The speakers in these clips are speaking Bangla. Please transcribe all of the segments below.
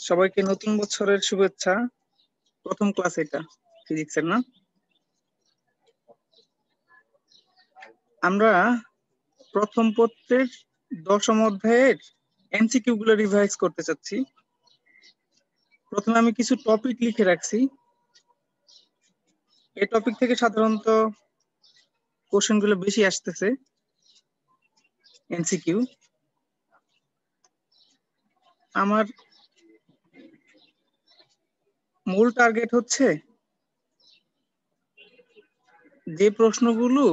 সবাইকে নতুন বছরের শুভেচ্ছা। প্রথম ক্লাস এটা ফিজিক্সের, না? আমরা প্রথম পত্রের 10ম অধ্যায়ের এমসিকিউ গুলো রিভাইজ করতে চাচ্ছি। প্রথমে আমি কিছু টপিক লিখে রাখছি। এই টপিক থেকে সাধারণত কোশ্চেন গুলো বেশি আসতেছে, এমসিকিউ। আমার মূল টার্গেট হচ্ছে যে প্রশ্নগুলো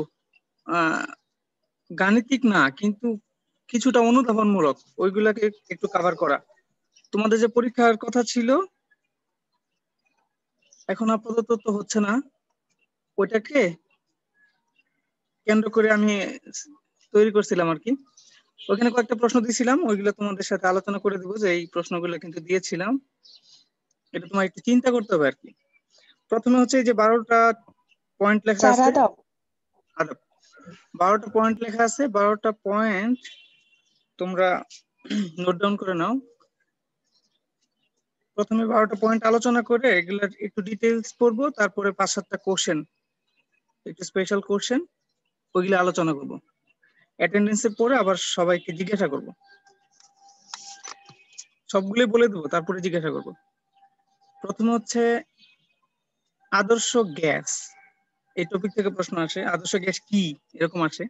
গাণিতিক না কিন্তু কিছুটা অনুধাবনমূলক, ওইগুলাকে একটু কভার করা। তোমাদের যে পরীক্ষার কথা ছিল, এখন আপাতত তো হচ্ছে না, ওইটাকে কেন্দ্র করে আমি তৈরি করছিলাম আর কি। ওখানে কয়েকটা প্রশ্ন দিয়েছিলাম, ওইগুলো তোমাদের সাথে আলোচনা করে দেবো যে এই প্রশ্নগুলো কিন্তু দিয়েছিলাম, এটা তোমার একটু চিন্তা করতে হবে আর কি। প্রথমে হচ্ছে যে 12টা পয়েন্ট লেখা আছে, 12টা পয়েন্ট লেখা আছে, 12টা পয়েন্ট তোমরা নোট ডাউন করে নাও। প্রথমে 12টা পয়েন্ট আলোচনা করে এগুলার একটু ডিটেইলস পড়বো, তারপরে 5-7টা কোশ্চেন, একটু স্পেশাল কোশ্চেন, ওইগুলো আলোচনা করবো। অ্যাটেন্ডেন্সে পড়ে আবার সবাইকে জিজ্ঞাসা করব, সবগুলোই বলে দেবো, তারপরে জিজ্ঞাসা করব। প্রথমে হচ্ছে আদর্শ গ্যাস, এই টপিক থেকে প্রশ্ন আসে। আদর্শ গ্যাস কি, এরকম আসে।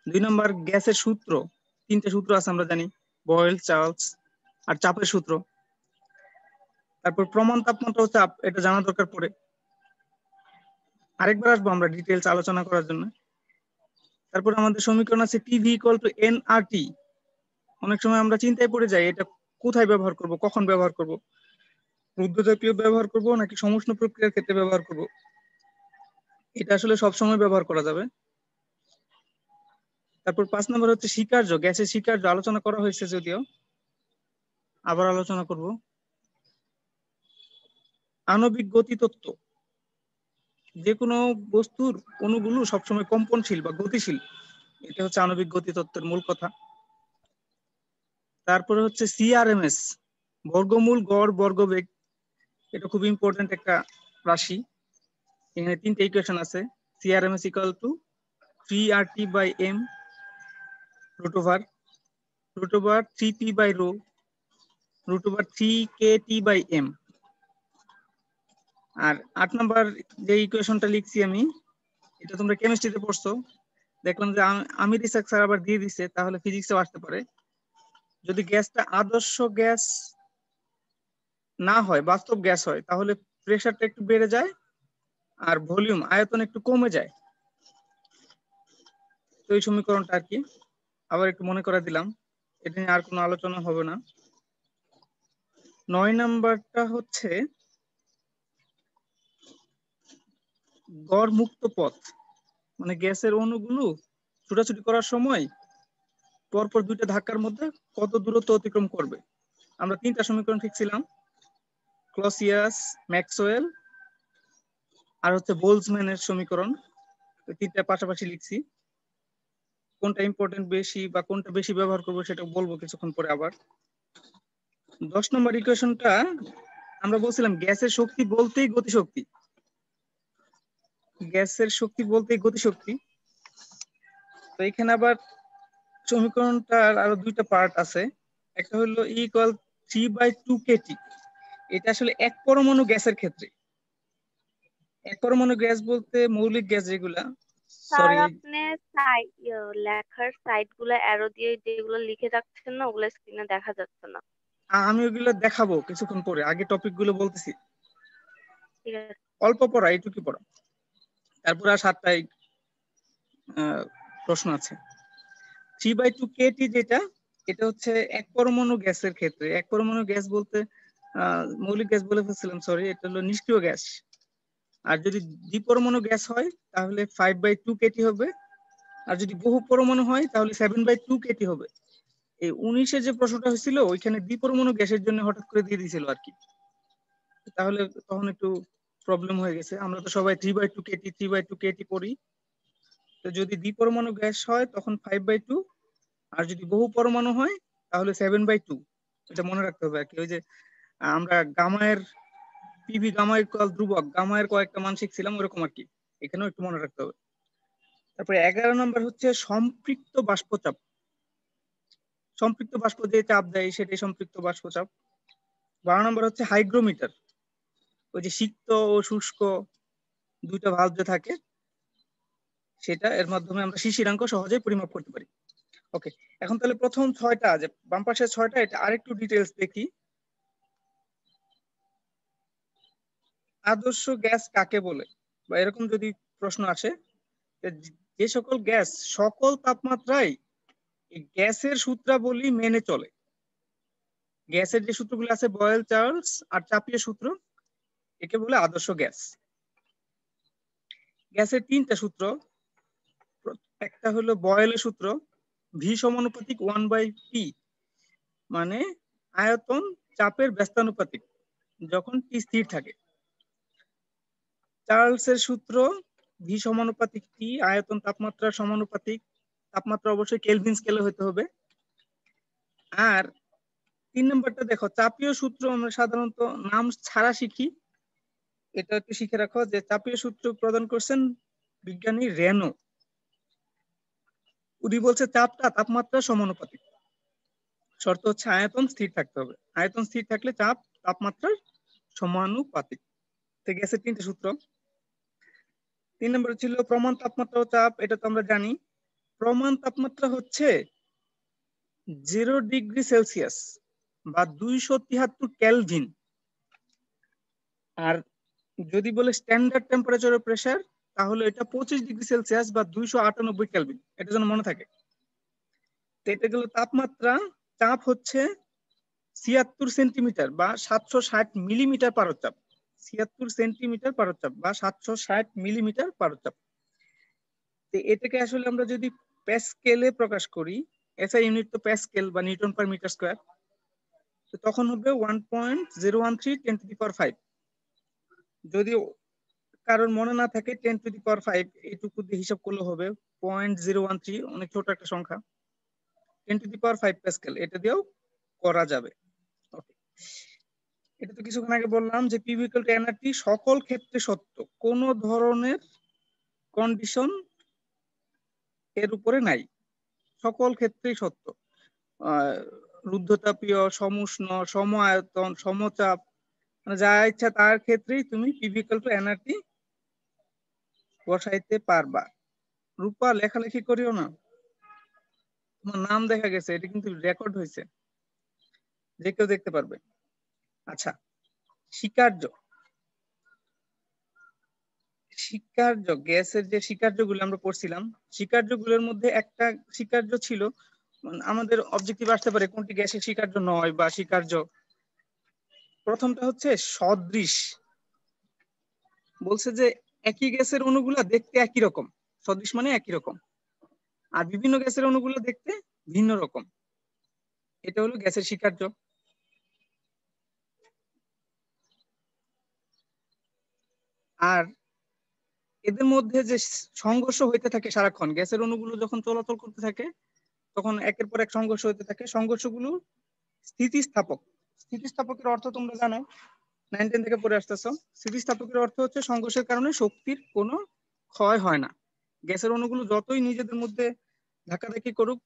2 নম্বর গ্যাসের সূত্র, 3টে সূত্র আছে আমরা জানি, বয়েল, চার্লস আর চাপের সূত্র। তারপর প্রমাণ তাপমাত্রা ও চাপ, এটা জানা দরকার পড়ে। আরেকবার আসবো আমরা ডিটেইলস আলোচনা করার জন্য। তারপর আমাদের সমীকরণ আছে পিভি ইকুয়াল টু এনআরটি। অনেক সময় আমরা চিন্তায় পড়ে যাই, এটা কোথায় ব্যবহার করব, কখন ব্যবহার করব, রুদ্ধজাতীয় ব্যবহার করব নাকি সমুষ্ণ প্রক্রিয়ার ক্ষেত্রে ব্যবহার করব। এটা আসলে সবসময় ব্যবহার করা যাবে। তারপর 5 নম্বর হচ্ছে স্বীকার্য, গ্যাসের স্বীকার্য আলোচনা করা হয়েছে, যদিও আবার আলোচনা করব। আণবিক গতিতত্ত্ব, যে কোনো বস্তুর অণুগুলো সবসময় কম্পনশীল বা গতিশীল, এটা হচ্ছে আণবিক গতিতত্ত্বের মূল কথা। তারপরে হচ্ছে সিআরএমএস, বর্গমূল গড় বর্গবেগ, এটা খুব ইম্পর্টেন্ট একটা রাশি। এখানে 3টে ইকুয়েশন আছে। CRMS equal to 3RT/m √/, 3p/ρ √3kT/m। আর 8 নাম্বার যে ইকুয়েশনটা লিখছি আমি, এটা তোমরা কেমিস্ট্রিতে পড়ছো, দেখলাম যে আমির ইসাক স্যার আবার দিয়ে দিছে, তাহলে ফিজিক্সেও আসতে পারে। যদি গ্যাসটা আদর্শ গ্যাস না হয়, বাস্তব গ্যাস হয়, তাহলে প্রেসারটা একটু বেড়ে যায় আর ভলিউম, আয়তন একটু কমে যায়। তো এই সমীকরণটা আর কি আবার একটু মনে করে দিলাম, এটা নিয়ে আর কোনো আলোচনা হবে না। 9 নাম্বারটা হচ্ছে গড় মুক্ত পথ, মানে গ্যাসের অণুগুলো ছুটাছুটি করার সময় পরপর 2টা ধাক্কার মধ্যে কত দূরত্ব অতিক্রম করবে। আমরা 3টা সমীকরণ লিখছিলাম, ক্লসিয়াস, ম্যাক্সওয়েল আর হচ্ছে বোলজম্যানের সমীকরণ। ওই 3টা পাশাপাশি লিখছি। কোনটা ইম্পর্টেন্ট বেশি বা কোনটা বেশি ব্যবহার করবো সেটা বলবো কিছুক্ষণ পরে। আবার 10 নম্বর ইকুয়েশনটা আমরা বলছিলাম গ্যাসের শক্তি বলতেই গতিশক্তি, গ্যাসের শক্তি বলতেই গতিশক্তি। তো এখানে আবার সমীকরণটার আরো 2টা পার্ট আছে। একটা হলো E ইকুয়াল 3/2kT, এটা আসলে এক পরমাণু গ্যাসের ক্ষেত্রে। এক পরমাণু গ্যাস বলতে মৌলিক গ্যাস যেগুলা, স্যার সরি আপনি লেখার সাইড গুলো অ্যারো দিয়ে যেগুলো লিখে রাখছেন না, ওগুলো স্ক্রিনে দেখা যাচ্ছে না। আমি ওগুলো দেখাবো কিছুক্ষণ পরে, আগে টপিক গুলো বলতেছি। ঠিক আছে। অল্প পড়া, এইটুকু পড়া। তারপর আর 7টাই প্রশ্ন আছে। 3/2kT যেটা, এটা হচ্ছে এক পরমাণু গ্যাসের ক্ষেত্রে। এক পরমাণু গ্যাস বলতে মৌলিক গ্যাস বলে ফেলছিলাম, সরি, এটা হলো নিষ্ক্রিয় গ্যাস। আর যদি দ্বিপরমাণু গ্যাস হয় তাহলে 5/2kT হবে, আর যদি বহু পরমাণু হয় তাহলে 7/2kT হবে। এই 19-এ যে প্রশ্নটা হয়েছিল, ওইখানে দ্বিপরমাণু গ্যাসের জন্য হঠাৎ করে দিয়ে দিয়েছিল আর কি, তাহলে তখন একটু প্রবলেম হয়ে গেছে। আমরা তো সবাই 3/2kT পড়ি। তো যদি দ্বিপরমাণু গ্যাস হয় তখন 5/2, আর যদি বহু পরমাণু হয় তাহলে 7/2। এটা মনে রাখতে হবে আর কি। ওই যে আমরা গামায়ের পিভি গামায়ের কল ধ্রুবক, গামায়ের কয়েকটা মান শিখছিলাম ওরকম আর কি, এখানেও একটু মনে রাখতে হবে। তারপরে 11 নম্বর হচ্ছে সম্পৃক্ত বাষ্পচাপ। সম্পৃক্ত বাষ্প যে চাপ দেয় সেটাই সম্পৃক্ত বাষ্পচাপ। 12 নম্বর হচ্ছে হাইগ্রোমিটার। ওই যে সিক্ত ও শুষ্ক দুইটা ভালভ যে থাকে সেটা, এর মাধ্যমে আমরা শিশিরাঙ্ক সহজেই পরিমাপ করতে পারি। ওকে, এখন তাহলে প্রথম 6টা যে বাম পাশের 6টা এটা আরেকটু ডিটেইলস দেখি। আদর্শ গ্যাস কাকে বলে, বা এরকম যদি প্রশ্ন আসে, যে সকল গ্যাস সকল তাপমাত্রায় এই গ্যাসের সূত্রাবলী মেনে চলে। গ্যাসের যে সূত্রগুলো আছে বয়েল, চার্লস আর চাপীয় সূত্র, একে বলে আদর্শ গ্যাস। গ্যাসের 3টা সূত্র, একটা হলো বয়েলের সূত্র, ভি সমানুপাতিক 1/p, মানে আয়তন চাপের ব্যস্তানুপাতিক যখন টি স্থির থাকে। চার্লসের সূত্র ভি সমানুপাতিক টি, আয়তন তাপমাত্রার সমানুপাতিক, তাপমাত্রা অবশ্যই কেলভিন স্কেলে হতে হবে। আর 3 নম্বরটা দেখো, চাপীয় সূত্র আমরা সাধারণত নাম ছাড়া শিখি, এটা একটু শিখে রাখো যে চাপীয় সূত্র প্রদান করছেন বিজ্ঞানী রেনো। উনি বলছে চাপটা তাপমাত্রার সমানুপাতিক, শর্ত হচ্ছে আয়তন স্থির থাকতে হবে, আয়তন স্থির থাকলে চাপ তাপমাত্রার সমানুপাতিক। তো গ্যাসের 3টে সূত্র। 3 নম্বর ছিল প্রমাণ তাপমাত্রা ও চাপ, এটা তো আমরা জানি। প্রমাণ তাপমাত্রা হচ্ছে 0°C বা 273 কেলভিন। আর যদি বলে স্ট্যান্ডার্ড টেম্পারেচার ও প্রেসার, তাহলে এটা 25°C বা 298 কেলভিন, এটা যেন মনে থাকে। তো এটা গেল তাপমাত্রা। চাপ হচ্ছে 76 সেন্টিমিটার বা 760 মিলিমিটার পারদ চাপ। 76 সেন্টিমিটার পারদ চাপ বা 760 মিলিমিটার পারদ চাপ। তো এটাকে আসলে আমরা যদি প্যাসকেলে প্রকাশ করি, এসআই ইউনিট তো প্যাসকেল বা নিউটন পার মিটার স্কয়ার, তো তখন হবে 1.013 10⁵। যদি কারণ মনে না থাকে 10⁵, এইটুকু দিয়ে হিসাব করলে হবে 0.013, অনেক ছোট একটা সংখ্যা। 10⁵ প্যাসকেল, এটা দিয়েও করা যাবে। ওকে, এটা তো কিছুক্ষণ আগে বললাম যে পি ইকুয়াল টু এনআরটি সকল ক্ষেত্রে সত্য, কোন ধরনের কন্ডিশন এর উপরে নাই, সকল ক্ষেত্রেই সত্য। রুদ্ধতাপীয়, সমুষ্ণ, সম আয়তন, সমচাপ, মানে যা ইচ্ছা তার ক্ষেত্রেই তুমি পি ইকুয়াল টু এনআরটি বসাইতে পারবা। রূপা লেখালেখি করিও না, তোমার নাম দেখা গেছে, এটা কিন্তু রেকর্ড হয়েছে, যে কেউ দেখতে পারবে। আচ্ছা, স্বীকার্য। স্বীকার্য গ্যাসের যে স্বীকার্যগুলো আমরা পড়ছিলাম, স্বীকার্যগুলোর মধ্যে একটা স্বীকার্য ছিল, আমাদের অবজেক্টিভ আসতে পারে কোনটি গ্যাসের স্বীকার্য নয় বা স্বীকার্য। প্রথমটা হচ্ছে সদৃশ। বলছে যে একই গ্যাসের অণুগুলা দেখতে একই রকম, সদৃশ মানে একই রকম, আর বিভিন্ন গ্যাসের অণুগুলো দেখতে ভিন্ন রকম, এটা হলো গ্যাসের স্বীকার্য। আর এদের মধ্যে যে সংঘর্ষ হইতে থাকে সারাক্ষণ, গ্যাসের অণুগুলো যখন চলাচল করতে থাকে তখন একের পর এক সংঘর্ষ হইতে থাকে, সংঘর্ষগুলো স্থিতিস্থাপক। স্থিতিস্থাপকের অর্থ তোমরা জানো, 9-10 থেকে পড়ে আসতেছো। স্থিতিস্থাপকের অর্থ হচ্ছে সংঘর্ষের কারণে শক্তির কোনো ক্ষয় হয় না। গ্যাসের অণুগুলো যতই নিজেদের মধ্যে ধাক্কাধাক্কি করুক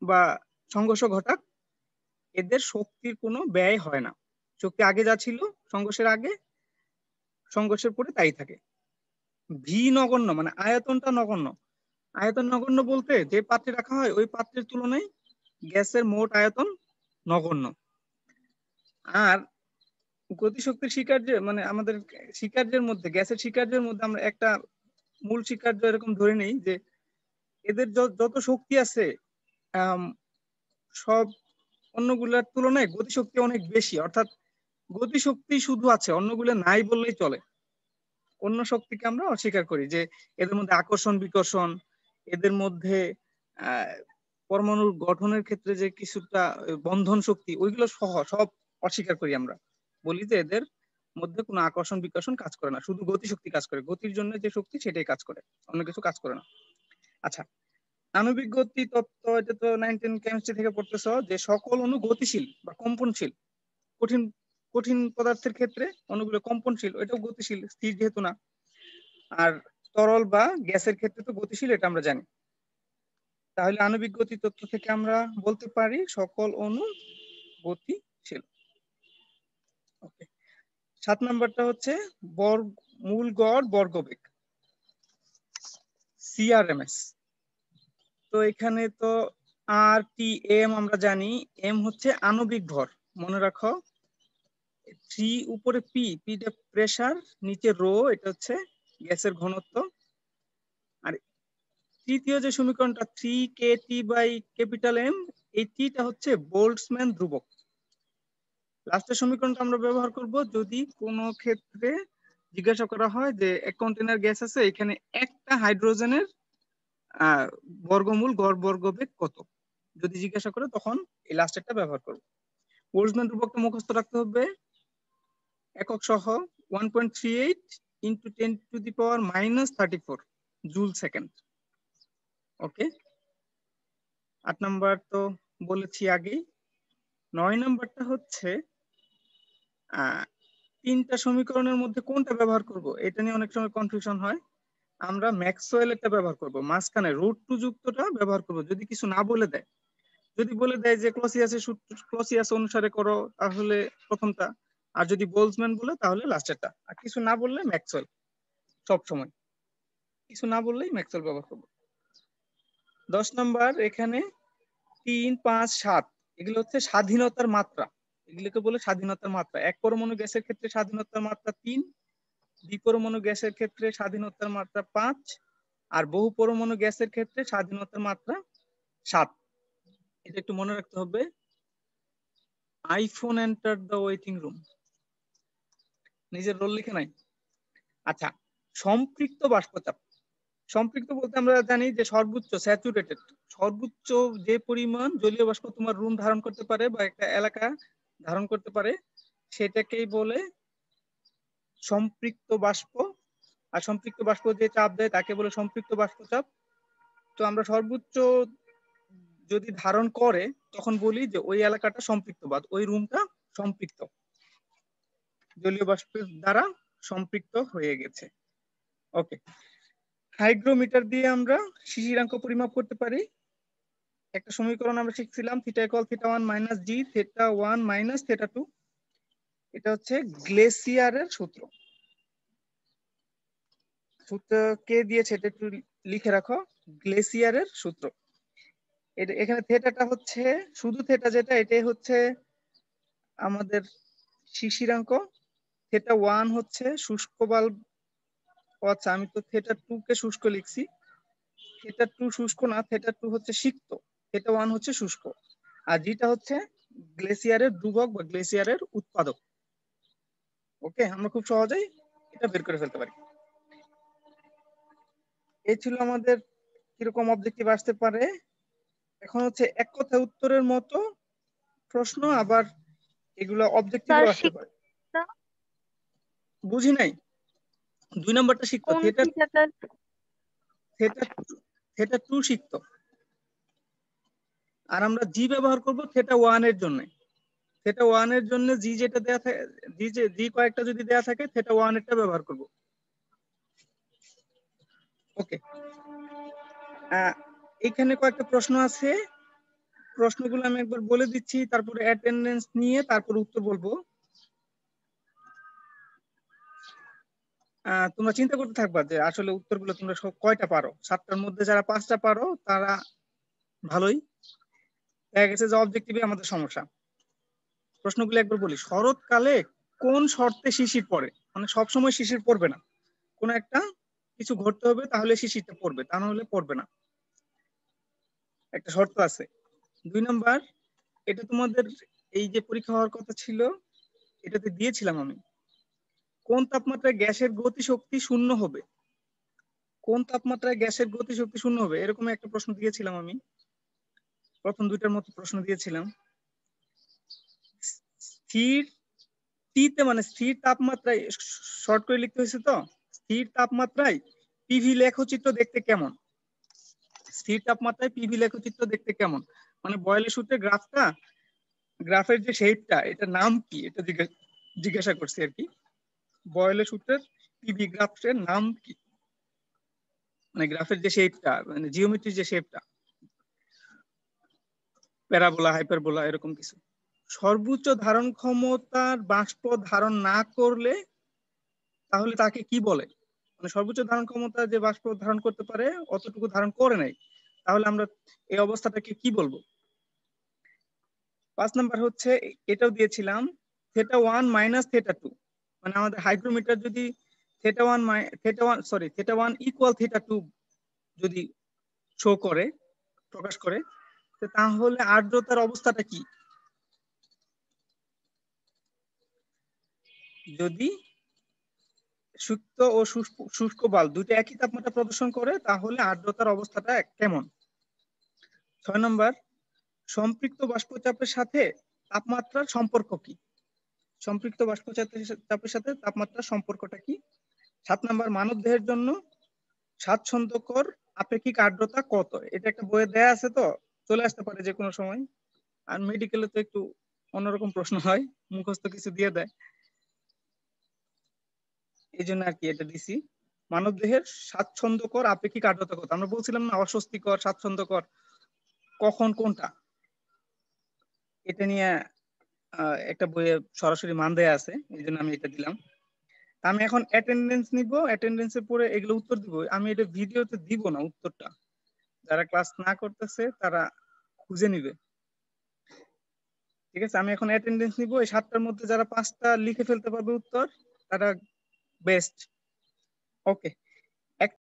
বা সংঘর্ষ ঘটাক, এদের শক্তির কোনো ব্যয় হয় না। শক্তি আগে যা ছিল সংঘর্ষের আগে, সংঘর্ষের পরে তাই থাকে। ভি নগণ্য মানে আয়তনটা নগণ্য। আয়তন নগণ্য বলতে যে পাত্রে রাখা হয় ওই পাত্রের তুলনায় গ্যাসের মোট আয়তন নগণ্য। আর গতিশক্তির স্বীকার্য মানে আমাদের স্বীকার্যের মধ্যে, গ্যাসের স্বীকার্যের মধ্যে আমরা একটা মূল স্বীকার্য এরকম ধরে নেই যে এদের যত শক্তি আছে সব অন্যগুলোর তুলনায় গতিশক্তি অনেক বেশি, অর্থাৎ গতিশক্তি শুধু আছে, অন্যগুলো নাই বললেই চলে। অন্য শক্তিকে আমরা অস্বীকার করি, যে এদের মধ্যে আকর্ষণ বিকর্ষণ, এদের মধ্যে পরমাণুর গঠনের ক্ষেত্রে যে কিছুটা বন্ধন শক্তি, ওইগুলো সহ সব অস্বীকার করি। আমরা বলি যে এদের মধ্যে কোনো আকর্ষণ বিকর্ষণ কাজ করে না, শুধু গতিশক্তি কাজ করে, গতির জন্য যে শক্তি সেটাই কাজ করে, অন্য কিছু কাজ করে না। আচ্ছা, আণবিক গতি তত্ত্ব, এটা তো 19 কেমিস্ট্রি থেকে পড়তেছো, যে সকল অণু গতিশীল বা কম্পনশীল। কঠিন কঠিন পদার্থের ক্ষেত্রে অণুগুলো কম্পনশীল, এটাও গতিশীল, স্থির যেহেতু না। আর তরল বা গ্যাসের ক্ষেত্রে তো গতিশীল, এটা আমরা জানি। তাহলে আণবিক গতি তত্ত্ব থেকে আমরা বলতে পারি সকল অণু গতিশীল। ওকে, 7 নাম্বারটা হচ্ছে মূল গড় বর্গবেগ, সিআরএমএস। তো এখানে তো আর টি এম আমরা জানি, এম হচ্ছে আণবিক ভর, মনে রাখো। 3 উপরে পি, পিটা প্রেসার, নিচে রো, এটা হচ্ছে গ্যাসের ঘনত্ব। আর তৃতীয় যে সমীকরণটা 3kT/M, এই টিটা হচ্ছে বোল্টজম্যান ধ্রুবক। লাস্টের সমীকরণটা আমরা ব্যবহার করব যদি কোনো ক্ষেত্রে জিজ্ঞাসা করা হয় যে এক কন্টেনার গ্যাস আছে, এখানে একটা হাইড্রোজেনের বর্গমূল গড় বর্গবেগ কত, যদি জিজ্ঞাসা করে তখন এই লাস্টেরটা ব্যবহার করব। বোল্টজম্যান ধ্রুবকটা মুখস্থ রাখতে হবে একক সহ, 1.38 × 10⁻³ জুল সেকেন্ড। ওকে, 8 নাম্বার তো বলেছি আগেই। 9 নাম্বারটা হচ্ছে তিনটা সমীকরণের মধ্যে কোনটা ব্যবহার করব, এটা নিয়ে অনেক সময় কনফিউশন হয়। আমরা ম্যাক্সওয়েলেরটা ব্যবহার করব, মাঝখানে √2 যুক্তটা ব্যবহার করব যদি কিছু না বলে দেয়। যদি বলে দেয় যে ক্লসিয়াস অনুসারে করো, তাহলে প্রথমটা। আর যদি বোল্টজম্যান বলে তাহলে লাস্টেরটা। আর কিছু না বললে ম্যাক্সওয়েল, সব সময় কিছু না বললেই ম্যাক্সওয়েল ব্যবহার করব। 10 নাম্বার, এখানে 3, 5, 7 এগুলো হচ্ছে স্বাধীনতার মাত্রা। এগুলোকে বলে স্বাধীনতার মাত্রা। এক পরমাণু গ্যাসের ক্ষেত্রে স্বাধীনতার মাত্রা 3, দ্বিপরমাণু গ্যাসের ক্ষেত্রে স্বাধীনতার মাত্রা 5, আর বহু পরমাণু গ্যাসের ক্ষেত্রে স্বাধীনতার মাত্রা 7। এটা একটু মনে রাখতে হবে। IPhone enter the waiting room, নিজের রোল লিখে নাই। আচ্ছা, সম্পৃক্ত বাষ্পচাপ। সম্পৃক্ত বলতে আমরা জানি যে সর্বোচ্চ স্যাচুরেটেড, সর্বোচ্চ যে পরিমাণ জলীয় বাষ্প তোমার রুম ধারণ করতে পারে বা একটা এলাকা ধারণ করতে পারে, সেটাকেই বলে সম্পৃক্ত বাষ্প। আর সম্পৃক্ত বাষ্প যে চাপ দেয় তাকে বলে সম্পৃক্ত বাষ্পচাপ। তো আমরা সর্বোচ্চ যদি ধারণ করে তখন বলি যে ওই এলাকাটা সম্পৃক্ত বা ওই রুমটা সম্পৃক্ত, জলীয় বাষ্পের দ্বারা সম্পৃক্ত হয়ে গেছে। ওকে, হাইগ্রোমিটার দিয়ে আমরা শিশিরাঙ্ক পরিমাপ করতে পারি। একটা সমীকরণ আমরা শিখছিলাম, θ1 - g, θ1 - θ2। এটা হচ্ছে গ্লেসিয়ারের সূত্র। সূত্র কে দিয়েছে এটা একটু লিখে রাখো, গ্লেসিয়ারের সূত্র। এখানে থেটাটা হচ্ছে শুধু থেটা, যেটা এটাই হচ্ছে আমাদের শিশিরাঙ্ক। θ1 হচ্ছে শুষ্ক বাল্ব। আচ্ছা, আমি তো θ2 কে শুষ্ক লিখছি। θ2 শুষ্ক না, θ2 হচ্ছে সিক্ত, θ1 হচ্ছে শুষ্ক। আর যেটা হচ্ছে গ্লেসিয়ারের ধ্রুবক বা গ্লেসিয়ারের উৎপাদক। ওকে, আমরা খুব সহজেই এটা বের করে ফেলতে পারি। এই ছিল আমাদের কিরকম অবজেক্টিভ আসতে পারে। এখন হচ্ছে এক কথা উত্তরের মতো প্রশ্ন, আবার এগুলো অবজেক্টিভও আসতে পারে। বুঝি নাই, 2 নাম্বারটা শিখতো, কোন থিটাটা? θ2 শিখতো। আর আমরা জি ব্যবহার করব θ1 এর জন্য। θ1 এর জন্য জি যেটা দেয়া থাকে, জি কয়েকটা যদি দেয়া থাকে, θ1 এরটা ব্যবহার করব। ওকে, এখানে কয়েকটা প্রশ্ন আছে, প্রশ্নগুলো আমি একবার বলে দিচ্ছি, তারপরে অ্যাটেন্ডেন্স নিয়ে তারপর উত্তর বলবো। তোমরা চিন্তা করতে থাকবা যে আসলে উত্তরগুলো তোমরা কয়টা পারো। 7টার মধ্যে যারা 5টা পারো তারা ভালোই। দেখা গেছে যে অবজেক্টিভে আমাদের সমস্যা। প্রশ্নগুলো একবার বলি। শরৎকালে কোন শর্তে শিশির পড়ে? মানে সবসময় শিশির পড়বে না, কোন একটা কিছু ঘটতে হবে তাহলে শিশিরটা পড়বে, তা না হলে পড়বে না, একটা শর্ত আছে। 2 নাম্বার, এটা তোমাদের এই যে পরীক্ষা হওয়ার কথা ছিল এটাতে দিয়েছিলাম আমি, কোন তাপমাত্রায় গ্যাসের গতিশক্তি শূন্য হবে? কোন তাপমাত্রায় গ্যাসের গতিশক্তি শূন্য হবে, এরকম একটা প্রশ্ন দিয়েছিলাম আমি। প্রথম 2টার মতো প্রশ্ন দিয়েছিলাম। স্থির টিতে মানে স্থির তাপমাত্রায়, শর্ট করে লিখতে হয়েছে তো, স্থির তাপমাত্রায় পিভি লেখচিত্র দেখতে কেমন? স্থির তাপমাত্রায় পিভি লেখচিত্র দেখতে কেমন? মানে বয়লের সূত্রে গ্রাফের যে শেপটা, এটার নাম কি, এটা জিজ্ঞাসা করছি আর কি। বয়লের সূত্রের পিভি গ্রাফের নাম কি, মানে গ্রাফের যে শেপটা, মানে জিওমেট্রির যে শেপটা, প্যারাবোলা, হাইপারবোলা, এরকম কিছু। সর্বোচ্চ ধারণ ক্ষমতার বাষ্প ধারণ না করলে তাহলে তাকে কি বলে? মানে সর্বোচ্চ ধারণ ক্ষমতা যে বাষ্প ধারণ করতে পারে অতটুকু ধারণ করে নাই, তাহলে আমরা এই অবস্থাটাকে কি বলবো? 5 নাম্বার হচ্ছে, এটাও দিয়েছিলাম, θ1 - θ2, মানে আমাদের হাইগ্রোমিটার যদি θ1 ইকুয়াল θ2 যদি শো করে, প্রকাশ করে, তাহলে আর্দ্রতার অবস্থাটা কি? যদি শুষ্ক ও শুষ্ক বাল্ব দুটো একই তাপমাত্রা প্রদর্শন করে তাহলে আর্দ্রতার অবস্থাটা কেমন? 6 নম্বর, সম্পৃক্ত বাষ্পচাপের সাথে তাপমাত্রার সম্পর্ক কি? সম্পৃক্ত বাষ্পচাপের সাথে তাপমাত্রার সম্পর্কটা কি? 7 নম্বর, মানবদেহের জন্য স্বাচ্ছন্দ্যকর আপেক্ষিক আর্দ্রতা কত? এটা একটা বইয়ে দেয়া আছে, তো চলে আসতে পারে যে কোনো সময়। আর মেডিকেলে তো একটু অন্যরকম প্রশ্ন হয়, মুখস্থ কিছু দিয়ে দেয়, এই জন্য আর কি এটা দিছি। মানবদেহের স্বাচ্ছন্দ্যকর আপেক্ষিক আর্দ্রতা কত? আমরা বলছিলাম না অস্বস্তিকর, স্বাচ্ছন্দ্যকর, কখন কোনটা, এটা নিয়ে একটা বইয়ে সরাসরি মান দেয়া আছে, এই জন্য আমি এটা দিলাম। আমি এখন অ্যাটেন্ডেন্স নিব, অ্যাটেন্ডেন্সের পরে এগুলো উত্তর দিব। আমি এটা ভিডিওতে দিব না উত্তরটা, যারা ক্লাস না করতেছে তারা খুঁজে নিবে, ঠিক আছে? আমি এখন অ্যাটেন্ডেন্স নিব, এই 7টার মধ্যে যারা 5টা লিখে ফেলতে পারবে উত্তর, তারা বেস্ট। ওকে।